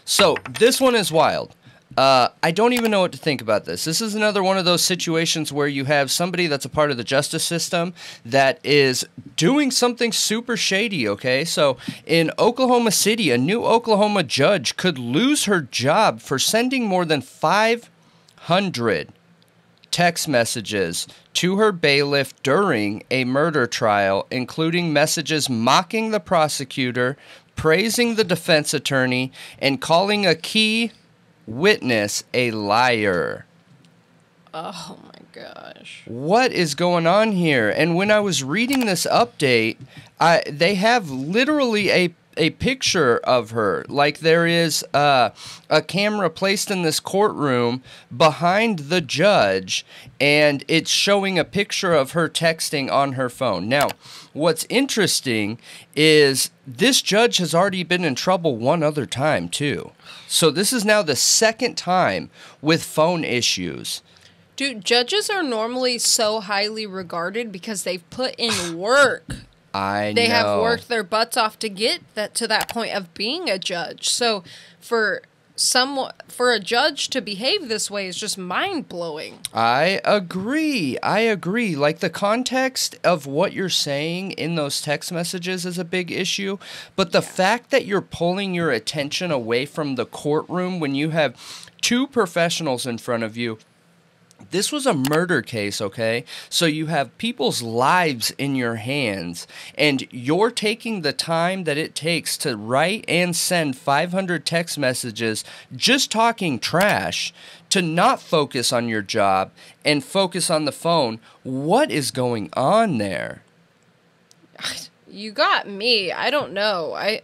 So this one is wild. I don't even know what to think about this. This is another one of those situations where you have somebody that's a part of the justice system that is doing something super shady, okay? So in Oklahoma City, a new Oklahoma judge could lose her job for sending more than 500 text messages to her bailiff during a murder trial, including messages mocking the prosecutor, praising the defense attorney, and calling a key witness a liar. Oh my gosh. What is going on here? And when I was reading this update, they have literally a picture of her. Like there is a camera placed in this courtroom behind the judge, and it's showing a picture of her texting on her phone. Now, what's interesting is this judge has already been in trouble one other time, too. So this is now the second time with phone issues. Dude, judges are normally so highly regarded because they've put in work. They have worked their butts off to get to that point of being a judge. So for a judge to behave this way is just mind-blowing. I agree. Like, the context of what you're saying in those text messages is a big issue, but the fact that you're pulling your attention away from the courtroom when you have two professionals in front of you. This was a murder case, okay? So you have people's lives in your hands, and you're taking the time that it takes to write and send 500 text messages just talking trash to not focus on your job and focus on the phone. What is going on there? You got me. I don't know. I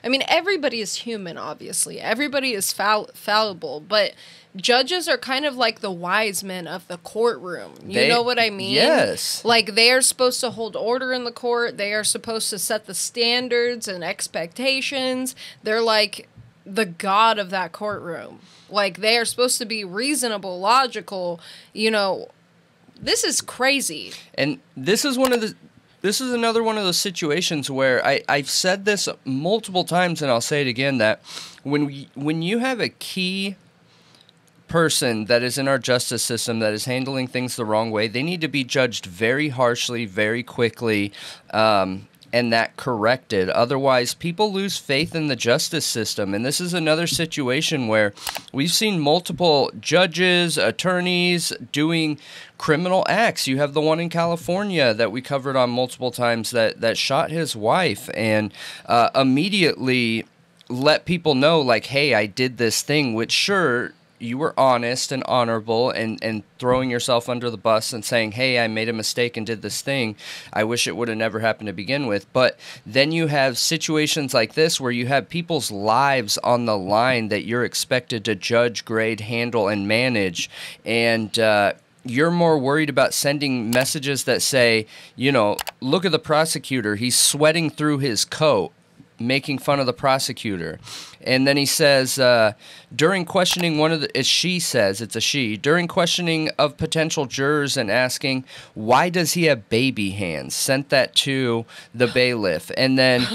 mean, everybody is human, obviously. Everybody is fallible, but judges are kind of like the wise men of the courtroom. You know what I mean? Yes. Like, they are supposed to hold order in the court. They are supposed to set the standards and expectations. They're like the god of that courtroom. Like, they are supposed to be reasonable, logical. You know, this is crazy. And this is another one of those situations where I've said this multiple times, and I'll say it again, that when you have a key person that is in our justice system that is handling things the wrong way, they need to be judged very harshly, very quickly, and that corrected. Otherwise, people lose faith in the justice system. And this is another situation where we've seen multiple judges, attorneys doing criminal acts. You have the one in California that we covered on multiple times that shot his wife and immediately let people know, like, hey, I did this thing, which sure, you were honest and honorable and throwing yourself under the bus and saying, hey, I made a mistake and did this thing. I wish it would have never happened to begin with. But then you have situations like this where you have people's lives on the line that you're expected to judge, grade, handle, and manage. And you're more worried about sending messages that say, you know, look at the prosecutor. He's sweating through his coat, making fun of the prosecutor. And then he says, during questioning she says, it's a she, during questioning of potential jurors and asking, why does he have baby hands? Sent that to the bailiff. And then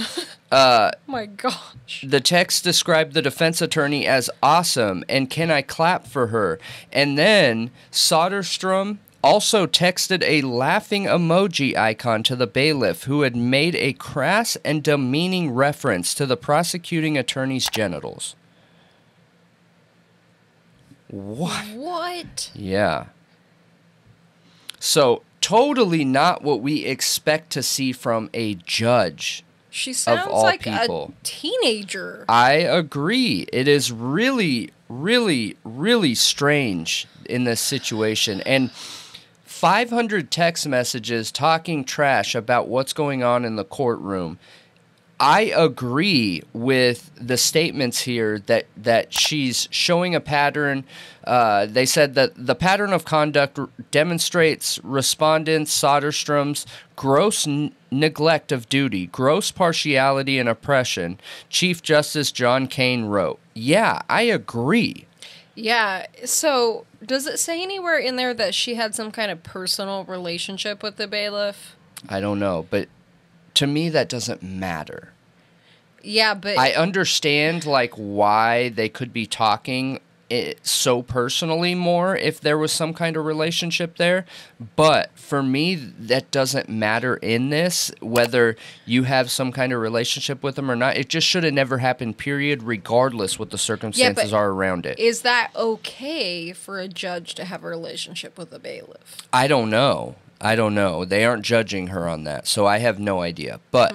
my gosh. The text described the defense attorney as awesome and can I clap for her? And then Soderstrom also texted a laughing emoji icon to the bailiff who had made a crass and demeaning reference to the prosecuting attorney's genitals. What? Yeah. So, totally not what we expect to see from a judge. She sounds like a teenager. I agree. It is really, really, really strange in this situation. And 500 text messages talking trash about what's going on in the courtroom. I agree with the statements here that she's showing a pattern. They said that the pattern of conduct demonstrates respondent Soderstrom's gross neglect of duty, gross partiality and oppression, Chief Justice John Kane wrote. Yeah, I agree. Yeah, so does it say anywhere in there that she had some kind of personal relationship with the bailiff? I don't know, but to me that doesn't matter. Yeah, but I understand like why they could be talking it so personally more if there was some kind of relationship there, but for me that doesn't matter in this, whether you have some kind of relationship with them or not. It just should have never happened, period, regardless what the circumstances are around it. Is that okay for a judge to have a relationship with a bailiff? I don't know. They aren't judging her on that, so I have no idea. But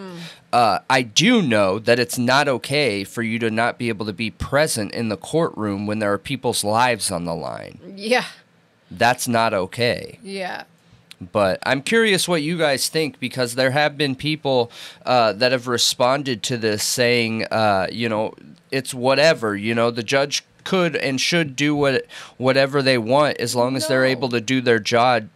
I do know that it's not okay for you to not be able to be present in the courtroom when there are people's lives on the line. Yeah. That's not okay. Yeah. But I'm curious what you guys think, because there have been people that have responded to this saying, it's whatever. The judge could and should do whatever they want as long as they're able to do their job.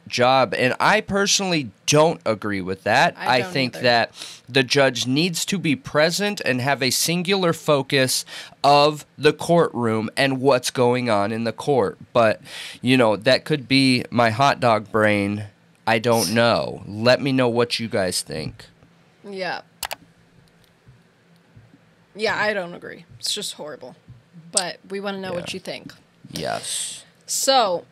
And I personally don't agree with that. I think that the judge needs to be present and have a singular focus of the courtroom and what's going on in the court. But, that could be my hot dog brain. I don't know. Let me know what you guys think. Yeah. Yeah, I don't agree. It's just horrible. But we want to know what you think. Yes. So,